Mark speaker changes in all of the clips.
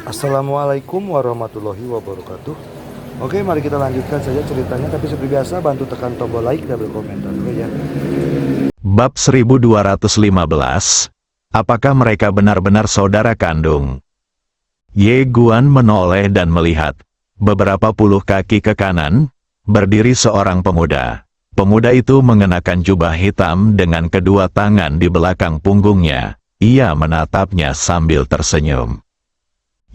Speaker 1: Assalamualaikum warahmatullahi wabarakatuh. Oke, mari kita lanjutkan saja ceritanya. Tapi seperti biasa, bantu tekan tombol like dan berkomentar dulu ya.
Speaker 2: Bab 1215, apakah mereka benar-benar saudara kandung? Ye Guan menoleh dan melihat. Beberapa puluh kaki ke kanan, berdiri seorang pemuda. Pemuda itu mengenakan jubah hitam dengan kedua tangan di belakang punggungnya. Ia menatapnya sambil tersenyum.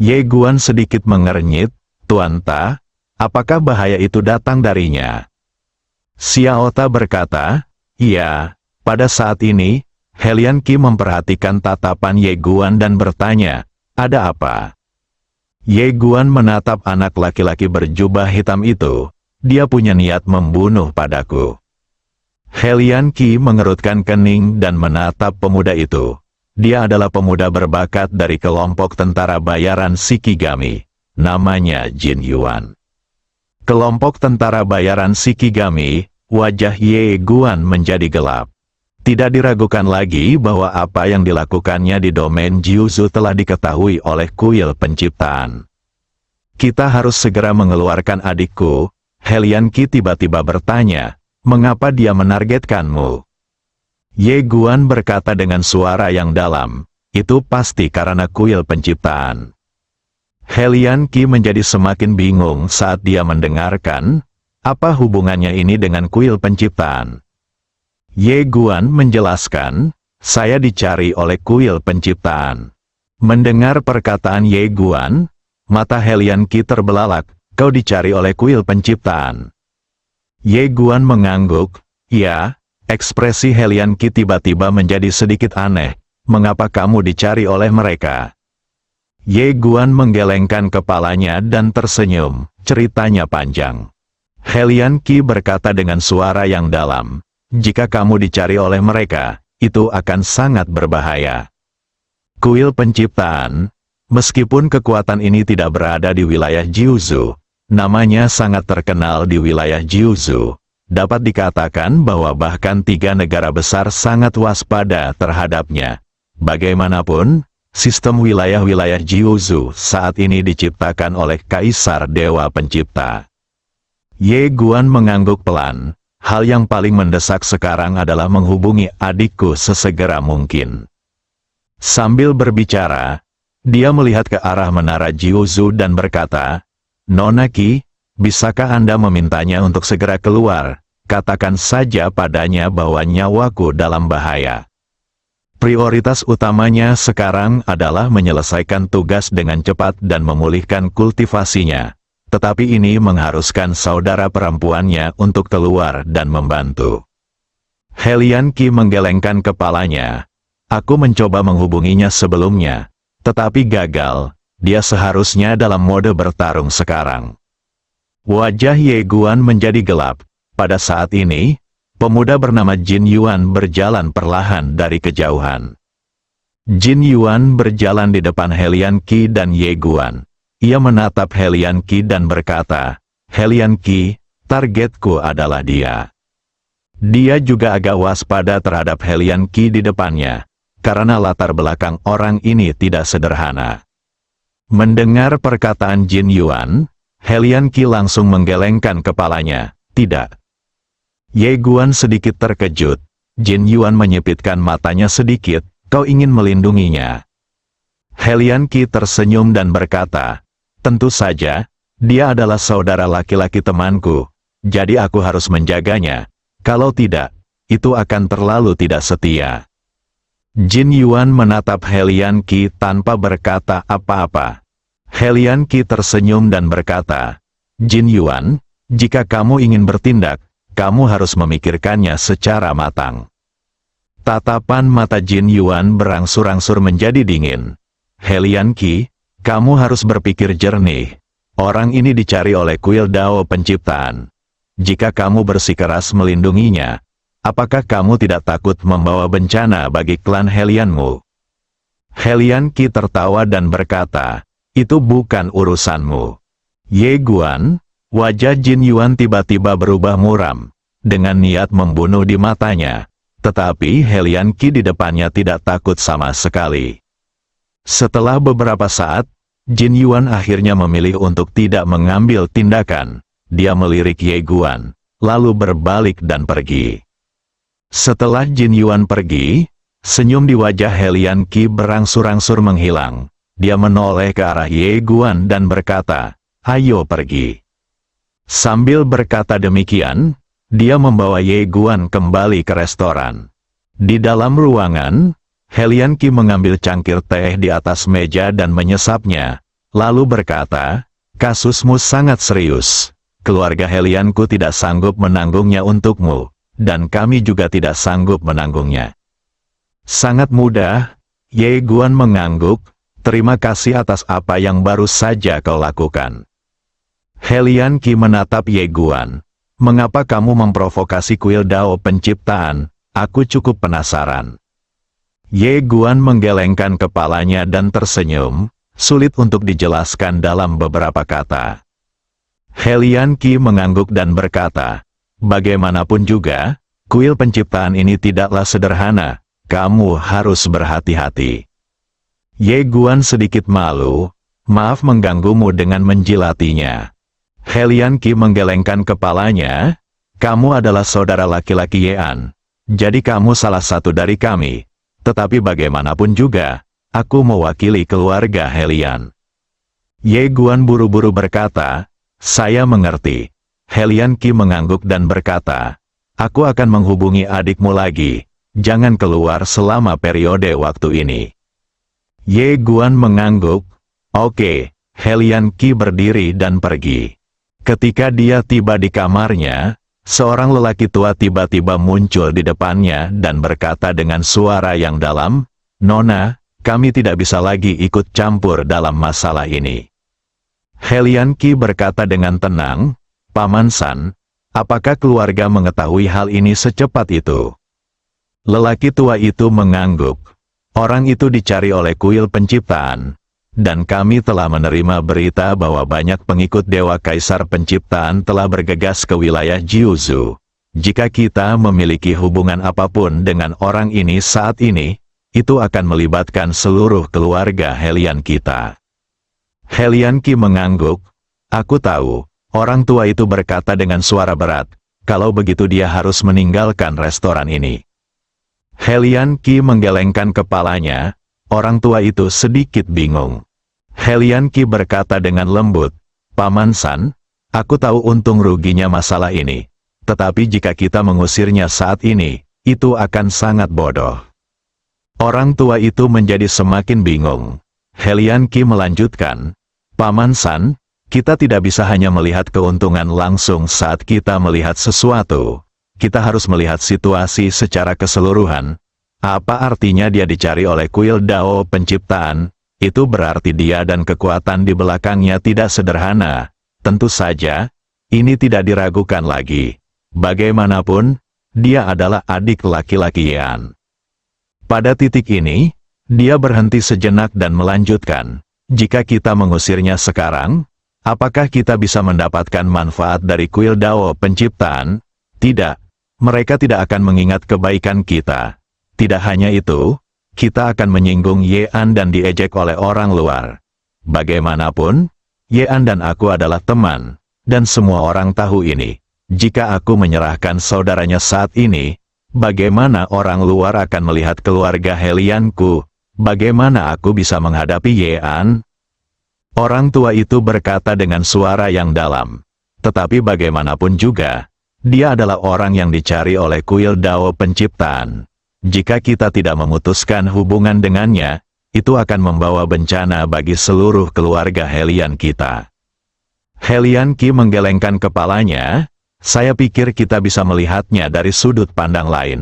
Speaker 2: Ye Guan sedikit mengernyit, "Tuan Ta, apakah bahaya itu datang darinya?" Xiao Ta berkata, "Iya." Pada saat ini, Helian Qi memperhatikan tatapan Ye Guan dan bertanya, "Ada apa?" Ye Guan menatap anak laki-laki berjubah hitam itu. "Dia punya niat membunuh padaku." Helian Qi mengerutkan kening dan menatap pemuda itu. Dia adalah pemuda berbakat dari kelompok tentara bayaran Shikigami. Namanya Jin Yuan. Kelompok tentara bayaran Shikigami, wajah Ye Guan menjadi gelap. Tidak diragukan lagi bahwa apa yang dilakukannya di domain Jiuzu telah diketahui oleh kuil penciptaan. "Kita harus segera mengeluarkan adikku." Helian Qi tiba-tiba bertanya, "Mengapa dia menargetkanmu?" Ye Guan berkata dengan suara yang dalam, "Itu pasti karena kuil penciptaan." Helian Qi menjadi semakin bingung saat dia mendengarkan, apa hubungannya ini dengan kuil penciptaan. Ye Guan menjelaskan, "Saya dicari oleh kuil penciptaan." Mendengar perkataan Ye Guan, mata Helian Qi terbelalak, "Kau dicari oleh kuil penciptaan?" Ye Guan mengangguk, "Ya." Ekspresi Helian Qi tiba-tiba menjadi sedikit aneh. "Mengapa kamu dicari oleh mereka?" Ye Guan menggelengkan kepalanya dan tersenyum. Ceritanya panjang. Helian Qi berkata dengan suara yang dalam, "Jika kamu dicari oleh mereka, itu akan sangat berbahaya." Kuil penciptaan, meskipun kekuatan ini tidak berada di wilayah Jiuzu, namanya sangat terkenal di wilayah Jiuzu. Dapat dikatakan bahwa bahkan 3 negara besar sangat waspada terhadapnya. Bagaimanapun, sistem wilayah-wilayah Jiuzu saat ini diciptakan oleh Kaisar Dewa Pencipta. Ye Guan mengangguk pelan. "Hal yang paling mendesak sekarang adalah menghubungi adikku sesegera mungkin." Sambil berbicara, dia melihat ke arah menara Jiuzu dan berkata, "Nona Qi, bisakah Anda memintanya untuk segera keluar? Katakan saja padanya bahwa nyawaku dalam bahaya." Prioritas utamanya sekarang adalah menyelesaikan tugas dengan cepat dan memulihkan kultivasinya. Tetapi ini mengharuskan saudara perempuannya untuk keluar dan membantu. Helian Qi menggelengkan kepalanya. "Aku mencoba menghubunginya sebelumnya, tetapi gagal. Dia seharusnya dalam mode bertarung sekarang." Wajah Ye Guan menjadi gelap. Pada saat ini, pemuda bernama Jin Yuan berjalan perlahan dari kejauhan. Jin Yuan berjalan di depan Helian Qi dan Ye Guan. Ia menatap Helian Qi dan berkata, "Helian Qi, targetku adalah dia." Dia juga agak waspada terhadap Helian Qi di depannya, karena latar belakang orang ini tidak sederhana. Mendengar perkataan Jin Yuan, Helian Qi langsung menggelengkan kepalanya. "Tidak." Ye Guan sedikit terkejut. Jin Yuan menyipitkan matanya sedikit, "Kau ingin melindunginya?" Helian Qi tersenyum dan berkata, "Tentu saja, dia adalah saudara laki-laki temanku, jadi aku harus menjaganya. Kalau tidak, itu akan terlalu tidak setia." Jin Yuan menatap Helian Qi tanpa berkata apa-apa. Helian Qi tersenyum dan berkata, "Jin Yuan, jika kamu ingin bertindak, kamu harus memikirkannya secara matang." Tatapan mata Jin Yuan berangsur-angsur menjadi dingin. "Helian Qi, kamu harus berpikir jernih. Orang ini dicari oleh kuil Dao Penciptaan. Jika kamu bersikeras melindunginya, apakah kamu tidak takut membawa bencana bagi klan Helianmu?" Helian Qi tertawa dan berkata, "Itu bukan urusanmu." Ye Guan, wajah Jin Yuan tiba-tiba berubah muram, dengan niat membunuh di matanya. Tetapi Helian Qi di depannya tidak takut sama sekali. Setelah beberapa saat, Jin Yuan akhirnya memilih untuk tidak mengambil tindakan. Dia melirik Ye Guan, lalu berbalik dan pergi. Setelah Jin Yuan pergi, senyum di wajah Helian Qi berangsur-angsur menghilang. Dia menoleh ke arah Ye Guan dan berkata, "Ayo pergi." Sambil berkata demikian, dia membawa Ye Guan kembali ke restoran. Di dalam ruangan, Helian Qi mengambil cangkir teh di atas meja dan menyesapnya, lalu berkata, "Kasusmu sangat serius. Keluarga Helianku tidak sanggup menanggungnya untukmu, dan kami juga tidak sanggup menanggungnya." Sangat mudah, Ye Guan mengangguk, "Terima kasih atas apa yang baru saja kau lakukan." Helian Qi menatap Ye Guan. "Mengapa kamu memprovokasi kuil Dao penciptaan? Aku cukup penasaran." Ye Guan menggelengkan kepalanya dan tersenyum, sulit untuk dijelaskan dalam beberapa kata. Helian Qi mengangguk dan berkata, "Bagaimanapun juga, kuil penciptaan ini tidaklah sederhana, kamu harus berhati-hati." Ye Guan sedikit malu, "Maaf mengganggumu dengan menjilatinya." Helian Qi menggelengkan kepalanya, "Kamu adalah saudara laki-laki Yean, jadi kamu salah satu dari kami. Tetapi bagaimanapun juga, aku mewakili keluarga Helian." Ye Guan buru-buru berkata, "Saya mengerti." Helian Qi mengangguk dan berkata, "Aku akan menghubungi adikmu lagi, jangan keluar selama periode waktu ini." Ye Guan mengangguk, "Oke." Helian Qi berdiri dan pergi. Ketika dia tiba di kamarnya, seorang lelaki tua tiba-tiba muncul di depannya dan berkata dengan suara yang dalam, "Nona, kami tidak bisa lagi ikut campur dalam masalah ini." Helian Qi berkata dengan tenang, "Paman San, apakah keluarga mengetahui hal ini secepat itu?" Lelaki tua itu mengangguk. "Orang itu dicari oleh kuil penciptaan. Dan kami telah menerima berita bahwa banyak pengikut Dewa Kaisar Penciptaan telah bergegas ke wilayah Jiuzhou. Jika kita memiliki hubungan apapun dengan orang ini saat ini, itu akan melibatkan seluruh keluarga Helian kita." Helian Qi mengangguk, "Aku tahu." Orang tua itu berkata dengan suara berat, "Kalau begitu dia harus meninggalkan restoran ini." Helian Qi menggelengkan kepalanya. Orang tua itu sedikit bingung. Helian Qi berkata dengan lembut, "Paman San, aku tahu untung ruginya masalah ini. Tetapi jika kita mengusirnya saat ini, itu akan sangat bodoh." Orang tua itu menjadi semakin bingung. Helian Qi melanjutkan, "Paman San, kita tidak bisa hanya melihat keuntungan langsung saat kita melihat sesuatu. Kita harus melihat situasi secara keseluruhan. Apa artinya dia dicari oleh kuil Dao penciptaan? Itu berarti dia dan kekuatan di belakangnya tidak sederhana. Tentu saja, ini tidak diragukan lagi. Bagaimanapun, dia adalah adik laki-laki Yean." Pada titik ini, dia berhenti sejenak dan melanjutkan, "Jika kita mengusirnya sekarang, apakah kita bisa mendapatkan manfaat dari kuil Dao penciptaan? Tidak. Mereka tidak akan mengingat kebaikan kita. Tidak hanya itu, kita akan menyinggung Yean dan diejek oleh orang luar. Bagaimanapun, Yean dan aku adalah teman, dan semua orang tahu ini. Jika aku menyerahkan saudaranya saat ini, bagaimana orang luar akan melihat keluarga Helianku? Bagaimana aku bisa menghadapi Yean?" Orang tua itu berkata dengan suara yang dalam. "Tetapi bagaimanapun juga, dia adalah orang yang dicari oleh kuil Dao penciptaan. Jika kita tidak memutuskan hubungan dengannya, itu akan membawa bencana bagi seluruh keluarga Helian kita." Helian Qi menggelengkan kepalanya, "Saya pikir kita bisa melihatnya dari sudut pandang lain."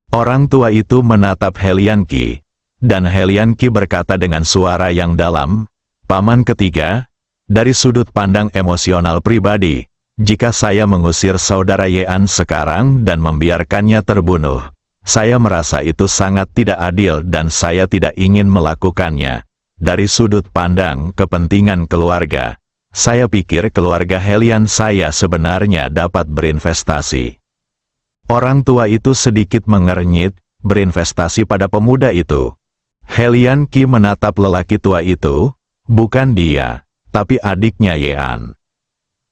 Speaker 2: Orang tua itu menatap Helian Qi, dan Helian Qi berkata dengan suara yang dalam, "Paman ketiga, dari sudut pandang emosional pribadi, jika saya mengusir saudara Yean sekarang dan membiarkannya terbunuh, saya merasa itu sangat tidak adil dan saya tidak ingin melakukannya. Dari sudut pandang kepentingan keluarga, saya pikir keluarga Helian saya sebenarnya dapat berinvestasi." Orang tua itu sedikit mengernyit, "Berinvestasi pada pemuda itu?" Helian Qi menatap lelaki tua itu, Bukan dia, tapi adiknya Yean.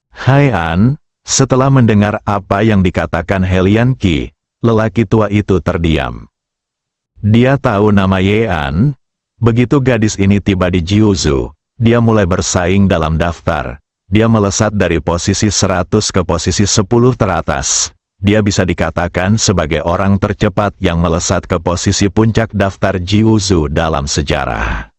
Speaker 2: Hai An, setelah mendengar apa yang dikatakan Helian Qi, lelaki tua itu terdiam. Dia tahu nama Yean. Begitu gadis ini tiba di Jiuzhou, dia mulai bersaing dalam daftar. Dia melesat dari posisi 100 ke posisi 10 teratas. Dia bisa dikatakan sebagai orang tercepat yang melesat ke posisi puncak daftar Jiuzhou dalam sejarah.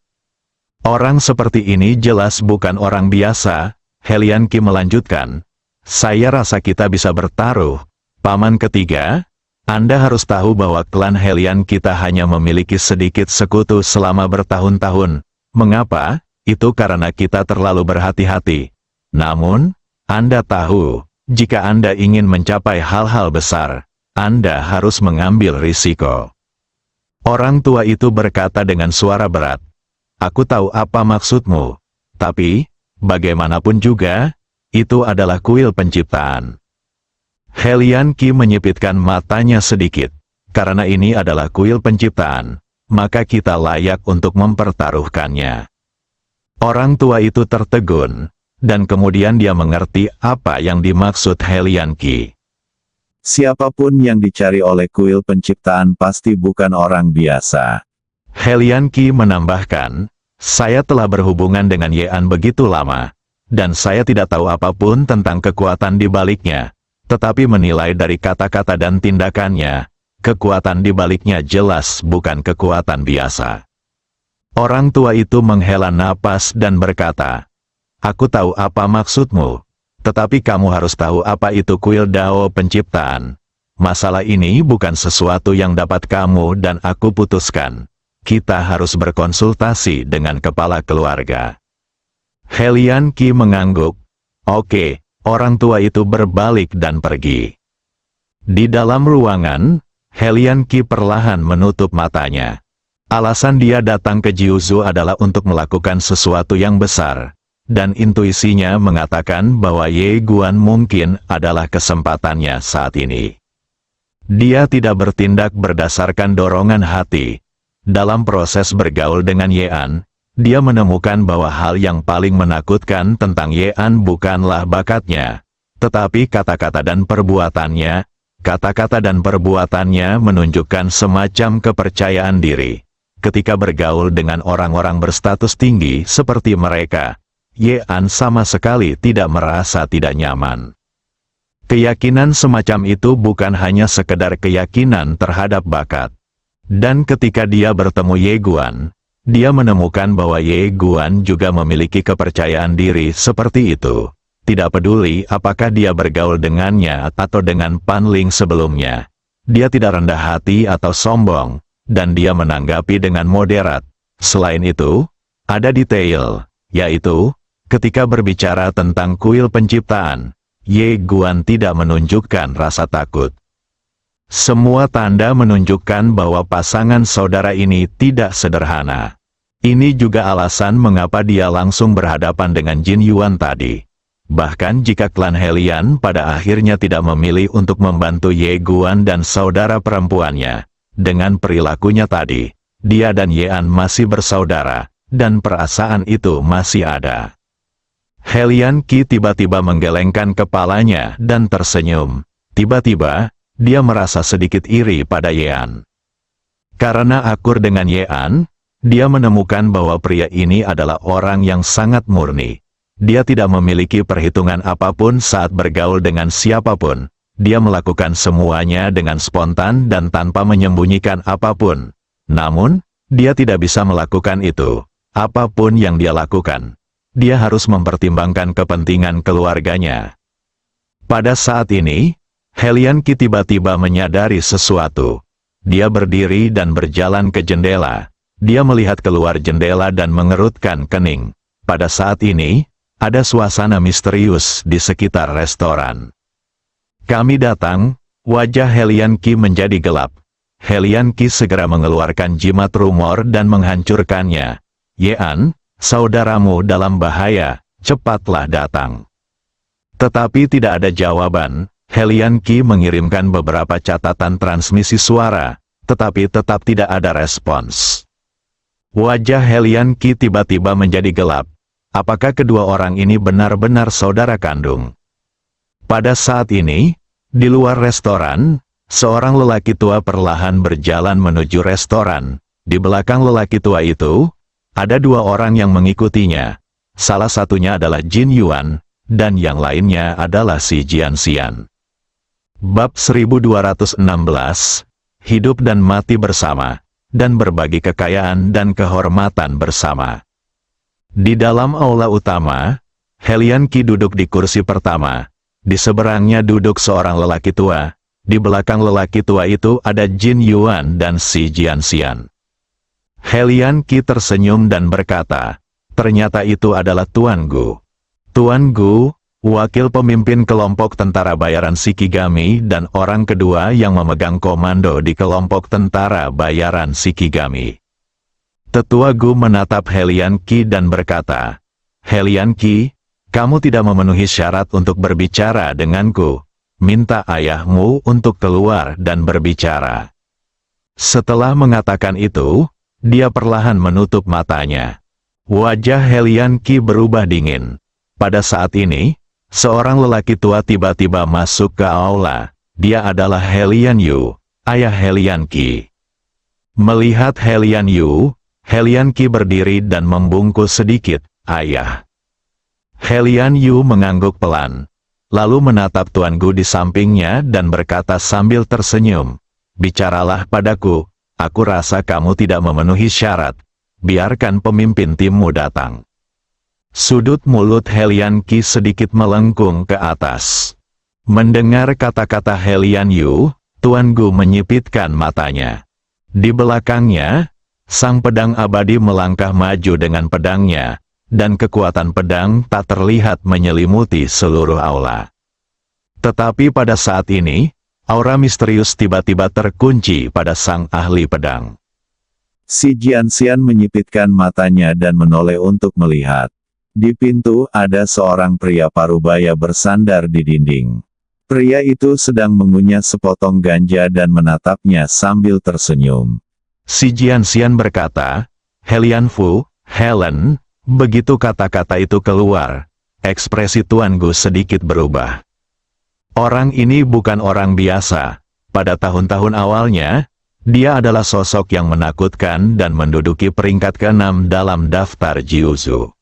Speaker 2: Orang seperti ini jelas bukan orang biasa. Helian Qi melanjutkan, saya rasa kita bisa bertaruh. Paman ketiga, Anda harus tahu bahwa klan Helian kita hanya memiliki sedikit sekutu selama bertahun-tahun. Mengapa? Itu karena kita terlalu berhati-hati. Namun, Anda tahu, jika Anda ingin mencapai hal-hal besar, Anda harus mengambil risiko. Orang tua itu berkata dengan suara berat, aku tahu apa maksudmu, tapi, bagaimanapun juga, itu adalah kuil penciptaan. Helian Qi menyipitkan matanya sedikit. Karena ini adalah kuil penciptaan, maka kita layak untuk mempertaruhkannya. Orang tua itu tertegun, dan kemudian dia mengerti apa yang dimaksud Helian Qi.
Speaker 3: Siapapun yang dicari oleh kuil penciptaan pasti bukan orang biasa.
Speaker 2: Helian Qi menambahkan, saya telah berhubungan dengan Yean begitu lama, dan saya tidak tahu apapun tentang kekuatan di baliknya, tetapi menilai dari kata-kata dan tindakannya, kekuatan di baliknya jelas bukan kekuatan biasa. Orang tua itu menghela napas dan berkata, aku tahu apa maksudmu, tetapi kamu harus tahu apa itu kuil Dao penciptaan. Masalah ini bukan sesuatu yang dapat kamu dan aku putuskan. Kita harus berkonsultasi dengan kepala keluarga. Helian Qi mengangguk. Oke, orang tua itu berbalik dan pergi. Di dalam ruangan, Helian Qi perlahan menutup matanya. Alasan dia datang ke Jiuzhou adalah untuk melakukan sesuatu yang besar, dan intuisinya mengatakan bahwa Ye Guan mungkin adalah kesempatannya saat ini. Dia tidak bertindak berdasarkan dorongan hati. Dalam proses bergaul dengan Yean, dia menemukan bahwa hal yang paling menakutkan tentang Yean bukanlah bakatnya, tetapi kata-kata dan perbuatannya. Kata-kata dan perbuatannya menunjukkan semacam kepercayaan diri. Ketika bergaul dengan orang-orang berstatus tinggi seperti mereka, Yean sama sekali tidak merasa tidak nyaman. Keyakinan semacam itu bukan hanya sekedar keyakinan terhadap bakat. Dan ketika dia bertemu Ye Guan, dia menemukan bahwa Ye Guan juga memiliki kepercayaan diri seperti itu. Tidak peduli apakah dia bergaul dengannya atau dengan Pan Ling sebelumnya. Dia tidak rendah hati atau sombong, dan dia menanggapi dengan moderat. Selain itu, ada detail, yaitu, ketika berbicara tentang kuil penciptaan, Ye Guan tidak menunjukkan rasa takut. Semua tanda menunjukkan bahwa pasangan saudara ini tidak sederhana. Ini juga alasan mengapa dia langsung berhadapan dengan Jin Yuan tadi. Bahkan jika klan Helian pada akhirnya tidak memilih untuk membantu Ye Guan dan saudara perempuannya, dengan perilakunya tadi, dia dan Yean masih bersaudara, dan perasaan itu masih ada. Helian Qi tiba-tiba menggelengkan kepalanya dan tersenyum. Tiba-tiba, dia merasa sedikit iri pada Yean. Karena akur dengan Yean, dia menemukan bahwa pria ini adalah orang yang sangat murni. Dia tidak memiliki perhitungan apapun saat bergaul dengan siapapun. Dia melakukan semuanya dengan spontan dan tanpa menyembunyikan apapun. Namun, dia tidak bisa melakukan itu. Apapun yang dia lakukan, dia harus mempertimbangkan kepentingan keluarganya. Pada saat ini, Helian Qi tiba-tiba menyadari sesuatu. Dia berdiri dan berjalan ke jendela. Dia melihat keluar jendela dan mengerutkan kening. Pada saat ini, ada suasana misterius di sekitar restoran. Kami datang, wajah Helian Qi menjadi gelap. Helian Qi segera mengeluarkan jimat rumor dan menghancurkannya. Yean, saudaramu dalam bahaya, cepatlah datang. Tetapi tidak ada jawaban. Helian Qi mengirimkan beberapa catatan transmisi suara, tetapi tetap tidak ada respons. Wajah Helian Qi tiba-tiba menjadi gelap. Apakah kedua orang ini benar-benar saudara kandung? Pada saat ini, di luar restoran, seorang lelaki tua perlahan berjalan menuju restoran. Di belakang lelaki tua itu, ada dua orang yang mengikutinya. Salah satunya adalah Jin Yuan, dan yang lainnya adalah si Jianxian. Bab 1216, Hidup dan Mati Bersama, dan Berbagi Kekayaan dan Kehormatan Bersama. Di dalam aula utama, Helian Qi duduk di kursi pertama. Di seberangnya duduk seorang lelaki tua. Di belakang lelaki tua itu ada Jin Yuan dan si Jianxian. Helian Qi tersenyum dan berkata, ternyata itu adalah Tuan Gu. Tuan Gu, wakil pemimpin kelompok tentara bayaran Shikigami dan orang kedua yang memegang komando di kelompok tentara bayaran Shikigami. Tetua Gu menatap Helian Qi dan berkata, Helian Qi, kamu tidak memenuhi syarat untuk berbicara denganku. Minta ayahmu untuk keluar dan berbicara. Setelah mengatakan itu, dia perlahan menutup matanya. Wajah Helian Qi berubah dingin. Pada saat ini, seorang lelaki tua tiba-tiba masuk ke aula. Dia adalah Helian Yu, ayah Helian Qi. Melihat Helian Yu, Helian Qi berdiri dan membungkuk sedikit, ayah. Helian Yu mengangguk pelan, lalu menatap Tuan Gu di sampingnya dan berkata sambil tersenyum, bicaralah padaku, aku rasa kamu tidak memenuhi syarat, biarkan pemimpin timmu datang. Sudut mulut Helian Qi sedikit melengkung ke atas. Mendengar kata-kata Helian Yu, Tuan Gu menyipitkan matanya. Di belakangnya, sang pedang abadi melangkah maju dengan pedangnya, dan kekuatan pedang tak terlihat menyelimuti seluruh aula. Tetapi pada saat ini, aura misterius tiba-tiba terkunci pada sang ahli pedang.
Speaker 3: Si Jianxian menyipitkan matanya dan menoleh untuk melihat. Di pintu ada seorang pria parubaya bersandar di dinding. Pria itu sedang mengunyah sepotong ganja dan menatapnya sambil tersenyum.
Speaker 2: Si Jianxian berkata, Helian Fu, Helen, begitu kata-kata itu keluar, ekspresi Tuan Gu sedikit berubah. Orang ini bukan orang biasa. Pada tahun-tahun awalnya, dia adalah sosok yang menakutkan dan menduduki peringkat ke-6 dalam daftar Jiuzu.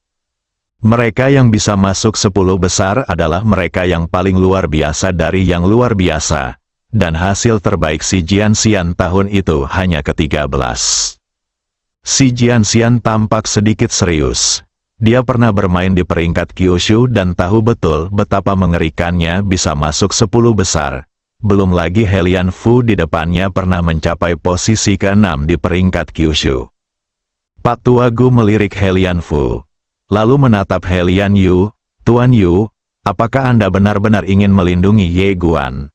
Speaker 2: Mereka yang bisa masuk 10 besar adalah mereka yang paling luar biasa dari yang luar biasa. Dan hasil terbaik si Jianxian tahun itu hanya ke-13. Si Jianxian tampak sedikit serius. Dia pernah bermain di peringkat Kyushu dan tahu betul betapa mengerikannya bisa masuk 10 besar. Belum lagi Helian Fu di depannya pernah mencapai posisi ke-6 di peringkat Kyushu. Pak Tua Gu melirik Helian Fu. Lalu menatap Helian Yu, Tuan Yu, apakah Anda benar-benar ingin melindungi Ye Guan?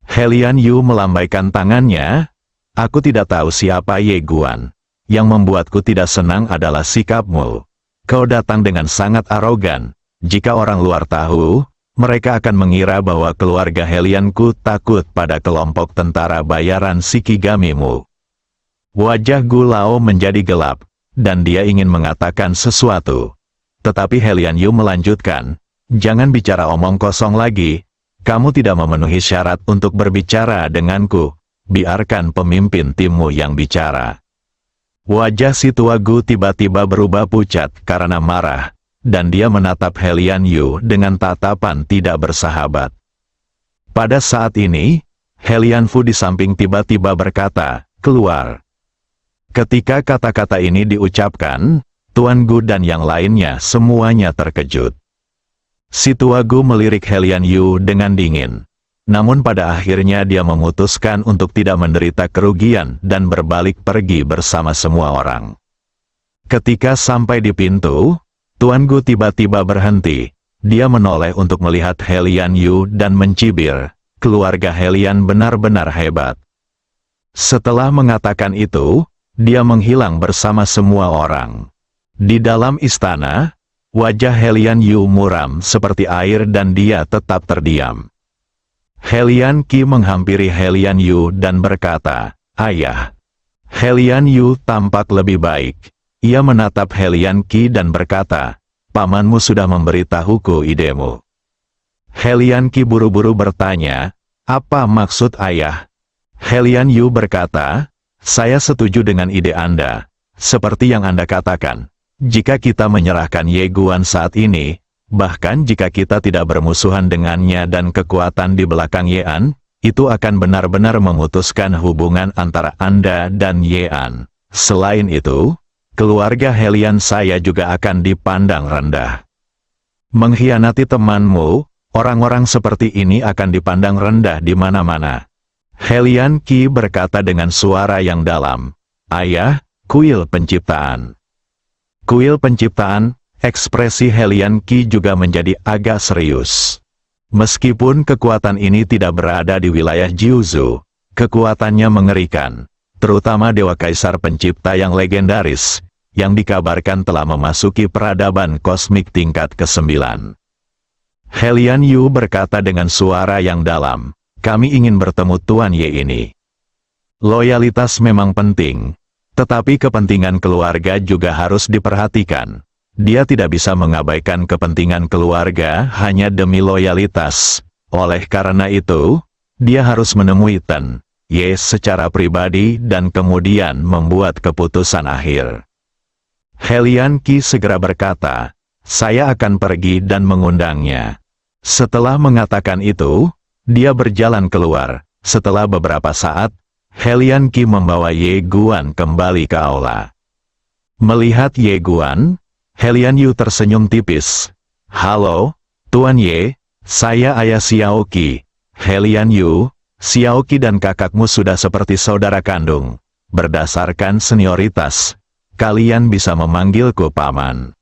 Speaker 2: Helian Yu melambaikan tangannya, aku tidak tahu siapa Ye Guan. Yang membuatku tidak senang adalah sikapmu. Kau datang dengan sangat arogan. Jika orang luar tahu, mereka akan mengira bahwa keluarga Helianku takut pada kelompok tentara bayaran Shikigami-mu. Wajah Gu Lao menjadi gelap, dan dia ingin mengatakan sesuatu. Tetapi Helian Yu melanjutkan, jangan bicara omong kosong lagi. Kamu tidak memenuhi syarat untuk berbicara denganku. Biarkan pemimpin timmu yang bicara. Wajah si tua Gu tiba-tiba berubah pucat karena marah, dan dia menatap Helian Yu dengan tatapan tidak bersahabat. Pada saat ini, Helian Fu di samping tiba-tiba berkata, keluar. Ketika kata-kata ini diucapkan, Tuan Gu dan yang lainnya semuanya terkejut. Si tua Gu melirik Helian Yu dengan dingin. Namun pada akhirnya dia memutuskan untuk tidak menderita kerugian dan berbalik pergi bersama semua orang. Ketika sampai di pintu, Tuan Gu tiba-tiba berhenti. Dia menoleh untuk melihat Helian Yu dan mencibir, keluarga Helian benar-benar hebat. Setelah mengatakan itu, dia menghilang bersama semua orang. Di dalam istana, wajah Helian Yu muram seperti air dan dia tetap terdiam. Helian Qi menghampiri Helian Yu dan berkata, ayah. Helian Yu tampak lebih baik. Ia menatap Helian Qi dan berkata, pamanmu sudah memberitahuku idemu. Helian Qi buru-buru bertanya, apa maksud ayah? Helian Yu berkata, saya setuju dengan ide Anda. Seperti yang Anda katakan, jika kita menyerahkan Ye Guan saat ini, bahkan jika kita tidak bermusuhan dengannya dan kekuatan di belakang Yean, itu akan benar-benar memutuskan hubungan antara Anda dan Yean. Selain itu, keluarga Helian saya juga akan dipandang rendah. Mengkhianati temanmu, orang-orang seperti ini akan dipandang rendah di mana-mana. Helian Qi berkata dengan suara yang dalam, ayah, kuil penciptaan. Kuil penciptaan, ekspresi Helian Qi juga menjadi agak serius. Meskipun kekuatan ini tidak berada di wilayah Jiuzhu, kekuatannya mengerikan, terutama Dewa Kaisar Pencipta yang legendaris, yang dikabarkan telah memasuki peradaban kosmik tingkat ke-9. Helian Yu berkata dengan suara yang dalam, kami ingin bertemu Tuan Ye ini. Loyalitas memang penting, tetapi kepentingan keluarga juga harus diperhatikan. Dia tidak bisa mengabaikan kepentingan keluarga hanya demi loyalitas. Oleh karena itu, dia harus menemui Ten Ye secara pribadi dan kemudian membuat keputusan akhir. Helian Qi segera berkata, saya akan pergi dan mengundangnya. Setelah mengatakan itu, dia berjalan keluar. Setelah beberapa saat, Helian Qi membawa Ye Guan kembali ke aula. Melihat Ye Guan, Helian Yu tersenyum tipis. Halo, Tuan Ye, saya ayah Xiao Qi. Helian Yu, Xiao Qi dan kakakmu sudah seperti saudara kandung. Berdasarkan senioritas, kalian bisa memanggilku paman.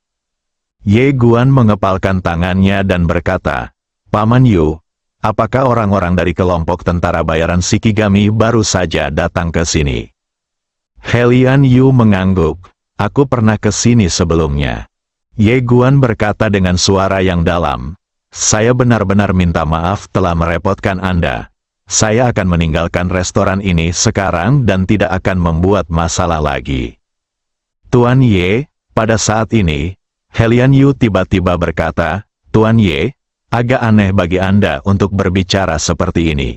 Speaker 2: Ye Guan mengepalkan tangannya dan berkata, Paman Yu, apakah orang-orang dari kelompok tentara bayaran Shikigami baru saja datang ke sini? Helian Yu mengangguk, aku pernah ke sini sebelumnya. Ye Guan berkata dengan suara yang dalam, saya benar-benar minta maaf telah merepotkan Anda. Saya akan meninggalkan restoran ini sekarang dan tidak akan membuat masalah lagi. Tuan Ye, pada saat ini, Helian Yu tiba-tiba berkata, Tuan Ye, agak aneh bagi Anda untuk berbicara seperti ini.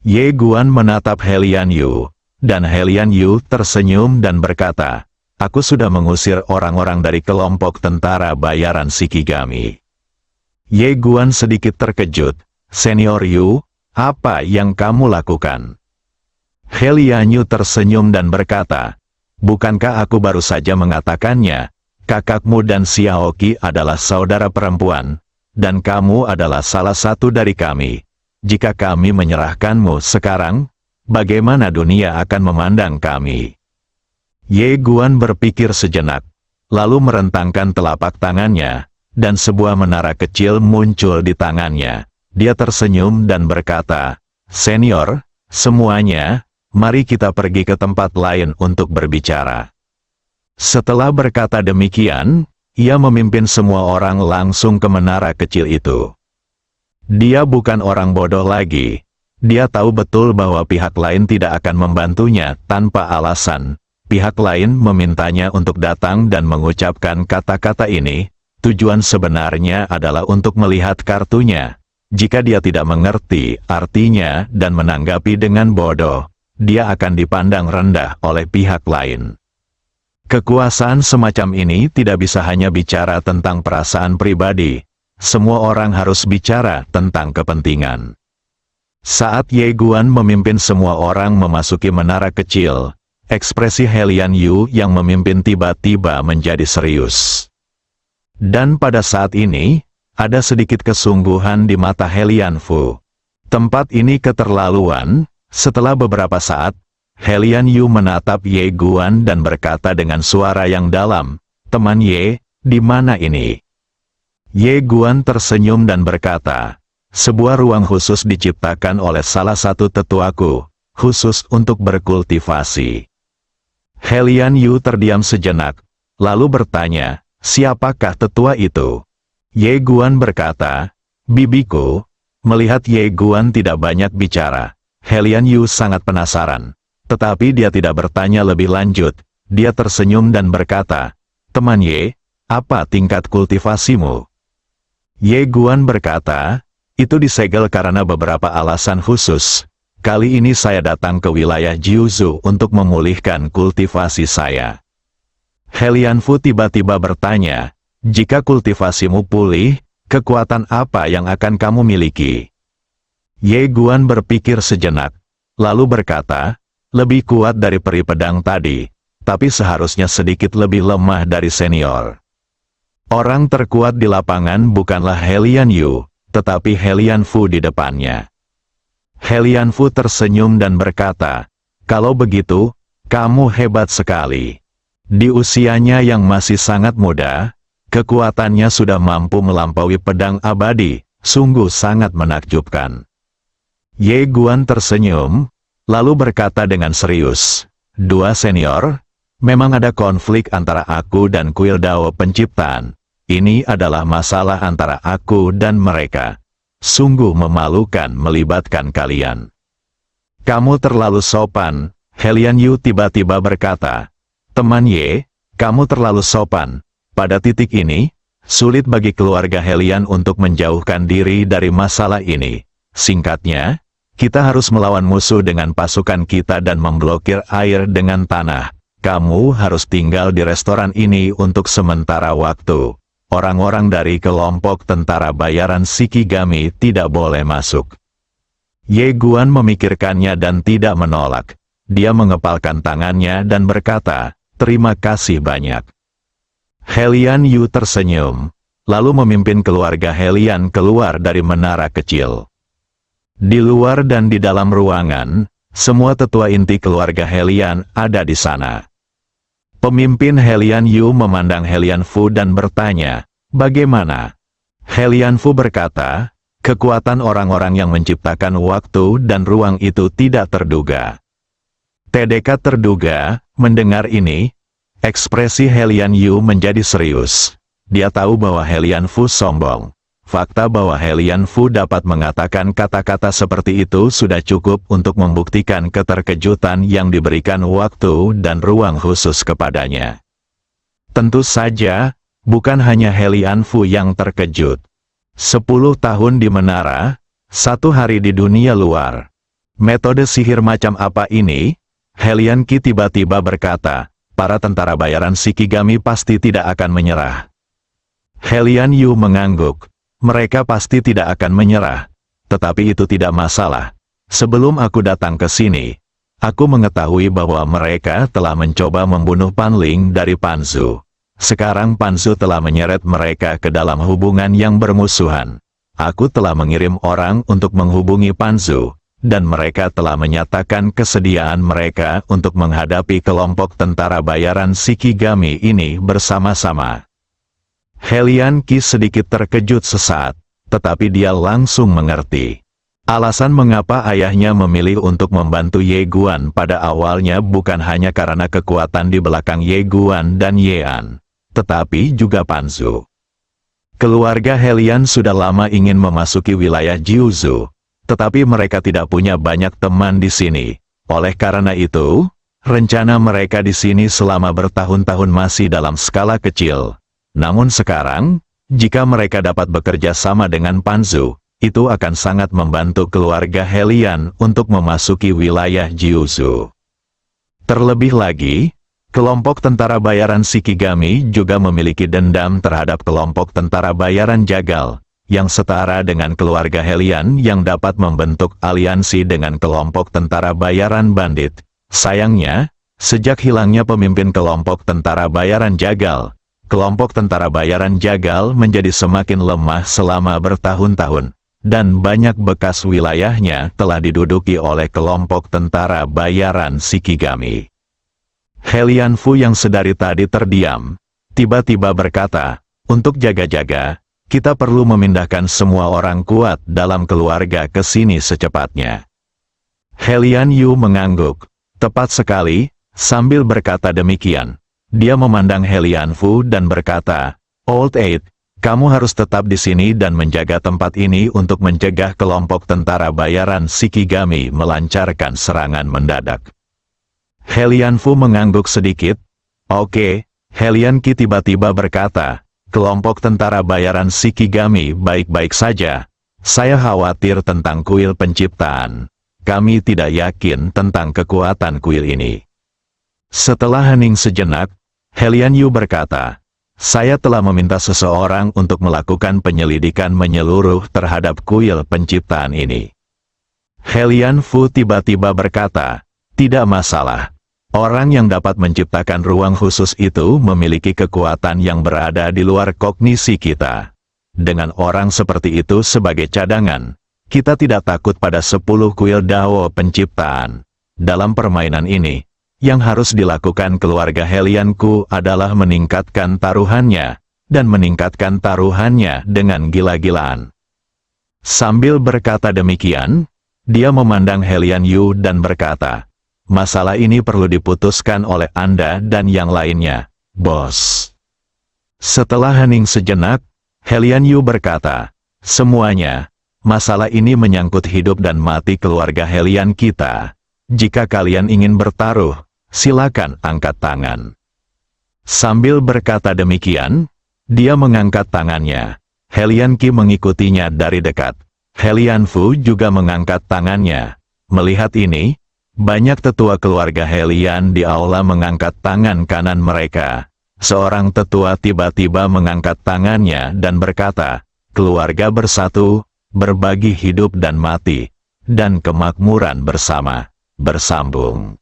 Speaker 2: Ye Guan menatap Helian Yu, dan Helian Yu tersenyum dan berkata, aku sudah mengusir orang-orang dari kelompok tentara bayaran Shikigami. Ye Guan sedikit terkejut, Senior Yu, apa yang kamu lakukan? Helian Yu tersenyum dan berkata, bukankah aku baru saja mengatakannya, kakakmu dan Xiao Qi adalah saudara perempuan, dan kamu adalah salah satu dari kami. Jika kami menyerahkanmu sekarang, bagaimana dunia akan memandang kami? Ye Guan berpikir sejenak, lalu merentangkan telapak tangannya, dan sebuah menara kecil muncul di tangannya. Dia tersenyum dan berkata, Senior, semuanya, mari kita pergi ke tempat lain untuk berbicara. Setelah berkata demikian, ia memimpin semua orang langsung ke menara kecil itu. Dia bukan orang bodoh lagi. Dia tahu betul bahwa pihak lain tidak akan membantunya tanpa alasan. Pihak lain memintanya untuk datang dan mengucapkan kata-kata ini. Tujuan sebenarnya adalah untuk melihat kartunya. Jika dia tidak mengerti artinya dan menanggapi dengan bodoh, dia akan dipandang rendah oleh pihak lain. Kekuasaan semacam ini tidak bisa hanya bicara tentang perasaan pribadi. Semua orang harus bicara tentang kepentingan. Saat Ye Guan memimpin semua orang memasuki menara kecil, ekspresi Helian Yu yang memimpin tiba-tiba menjadi serius. Dan pada saat ini, ada sedikit kesungguhan di mata Helian Fu. Tempat ini keterlaluan. Setelah beberapa saat, Helian Yu menatap Ye Guan dan berkata dengan suara yang dalam, Teman Ye, di mana ini? Ye Guan tersenyum dan berkata, sebuah ruang khusus diciptakan oleh salah satu tetuaku, khusus untuk berkultivasi. Helian Yu terdiam sejenak, lalu bertanya, siapakah tetua itu? Ye Guan berkata, bibiku. Melihat Ye Guan tidak banyak bicara, Helian Yu sangat penasaran. Tetapi dia tidak bertanya lebih lanjut. Dia tersenyum dan berkata, "Teman Ye, apa tingkat kultivasimu?" Ye Guan berkata, "Itu disegel karena beberapa alasan khusus. Kali ini saya datang ke wilayah Jiuzhou untuk memulihkan kultivasi saya." Helian Fu tiba-tiba bertanya, "Jika kultivasimu pulih, kekuatan apa yang akan kamu miliki?" Ye Guan berpikir sejenak, lalu berkata, "Lebih kuat dari peri pedang tadi, tapi seharusnya sedikit lebih lemah dari senior." Orang terkuat di lapangan bukanlah Helian Yu, tetapi Helian Fu di depannya. Helian Fu tersenyum dan berkata, "Kalau begitu, kamu hebat sekali. Di usianya yang masih sangat muda, kekuatannya sudah mampu melampaui pedang abadi, sungguh sangat menakjubkan." Ye Guan tersenyum, lalu berkata dengan serius, "Dua senior, memang ada konflik antara aku dan kuil Dao penciptaan. Ini adalah masalah antara aku dan mereka. Sungguh memalukan melibatkan kalian." "Kamu terlalu sopan," Helian Yu tiba-tiba berkata. "Teman Ye, kamu terlalu sopan. Pada titik ini, sulit bagi keluarga Helian untuk menjauhkan diri dari masalah ini. Singkatnya, kita harus melawan musuh dengan pasukan kita dan memblokir air dengan tanah. Kamu harus tinggal di restoran ini untuk sementara waktu. Orang-orang dari kelompok tentara bayaran Shikigami tidak boleh masuk." Ye Guan memikirkannya dan tidak menolak. Dia mengepalkan tangannya dan berkata, "Terima kasih banyak." Helian Yu tersenyum, lalu memimpin keluarga Helian keluar dari menara kecil. Di luar dan di dalam ruangan, semua tetua inti keluarga Helian ada di sana. Pemimpin Helian Yu memandang Helian Fu dan bertanya, "Bagaimana?" Helian Fu berkata, "Kekuatan orang-orang yang menciptakan waktu dan ruang itu tidak terduga." TDK terduga. Mendengar ini, ekspresi Helian Yu menjadi serius. Dia tahu bahwa Helian Fu sombong. Fakta bahwa Helian Fu dapat mengatakan kata-kata seperti itu sudah cukup untuk membuktikan keterkejutan yang diberikan waktu dan ruang khusus kepadanya. Tentu saja, bukan hanya Helian Fu yang terkejut. 10 tahun di menara, 1 hari di dunia luar. Metode sihir macam apa ini? Helian Qi tiba-tiba berkata, "Para tentara bayaran Shikigami pasti tidak akan menyerah." Helian Yu mengangguk. "Mereka pasti tidak akan menyerah. Tetapi itu tidak masalah. Sebelum aku datang ke sini, aku mengetahui bahwa mereka telah mencoba membunuh Pan Ling dari Panzu. Sekarang Panzu telah menyeret mereka ke dalam hubungan yang bermusuhan. Aku telah mengirim orang untuk menghubungi Panzu, dan mereka telah menyatakan kesediaan mereka untuk menghadapi kelompok tentara bayaran Shikigami ini bersama-sama." Helian Qi sedikit terkejut sesaat, tetapi dia langsung mengerti. Alasan mengapa ayahnya memilih untuk membantu Ye Guan pada awalnya bukan hanya karena kekuatan di belakang Ye Guan dan Yean, tetapi juga Panzu. Keluarga Helian sudah lama ingin memasuki wilayah Jiuzhou, tetapi mereka tidak punya banyak teman di sini. Oleh karena itu, rencana mereka di sini selama bertahun-tahun masih dalam skala kecil. Namun sekarang, jika mereka dapat bekerja sama dengan Panzu, itu akan sangat membantu keluarga Helian untuk memasuki wilayah Jiuzhou. Terlebih lagi, kelompok tentara bayaran Shikigami juga memiliki dendam terhadap kelompok tentara bayaran Jagal, yang setara dengan keluarga Helian yang dapat membentuk aliansi dengan kelompok tentara bayaran bandit. Sayangnya, sejak hilangnya pemimpin kelompok tentara bayaran Jagal, kelompok tentara bayaran Jagal menjadi semakin lemah selama bertahun-tahun, dan banyak bekas wilayahnya telah diduduki oleh kelompok tentara bayaran Shikigami. Helian Fu yang sedari tadi terdiam, tiba-tiba berkata, "Untuk jaga-jaga, kita perlu memindahkan semua orang kuat dalam keluarga ke sini secepatnya." Helian Yu mengangguk. Tepat sekali, sambil berkata demikian, dia memandang Helian Fu dan berkata, "Old Eight, kamu harus tetap di sini dan menjaga tempat ini untuk mencegah kelompok tentara bayaran Shikigami melancarkan serangan mendadak." Helian Fu mengangguk sedikit. Oke, Helian Qi tiba-tiba berkata, kelompok tentara bayaran Shikigami baik-baik saja. Saya khawatir tentang kuil penciptaan. Kami tidak yakin tentang kekuatan kuil ini. Setelah hening sejenak, Helian Yu berkata, saya telah meminta seseorang untuk melakukan penyelidikan menyeluruh terhadap kuil penciptaan ini. Helian Fu tiba-tiba berkata, tidak masalah. Orang yang dapat menciptakan ruang khusus itu memiliki kekuatan yang berada di luar kognisi kita. Dengan orang seperti itu sebagai cadangan, kita tidak takut pada 10 kuil Dao penciptaan. Dalam permainan ini, yang harus dilakukan keluarga Helianku adalah meningkatkan taruhannya, dan meningkatkan taruhannya dengan gila-gilaan. Sambil berkata demikian, dia memandang Helian Yu dan berkata, masalah ini perlu diputuskan oleh Anda dan yang lainnya, bos. Setelah hening sejenak, Helian Yu berkata, semuanya, masalah ini menyangkut hidup dan mati keluarga Helian kita. Jika kalian ingin bertaruh, silakan angkat tangan. Sambil berkata demikian, dia mengangkat tangannya. Helian Qi mengikutinya dari dekat. Helian Fu juga mengangkat tangannya. Melihat ini, banyak tetua keluarga Helian di aula mengangkat tangan kanan mereka. Seorang tetua tiba-tiba mengangkat tangannya dan berkata, keluarga bersatu, berbagi hidup dan mati, dan kemakmuran bersama, bersambung.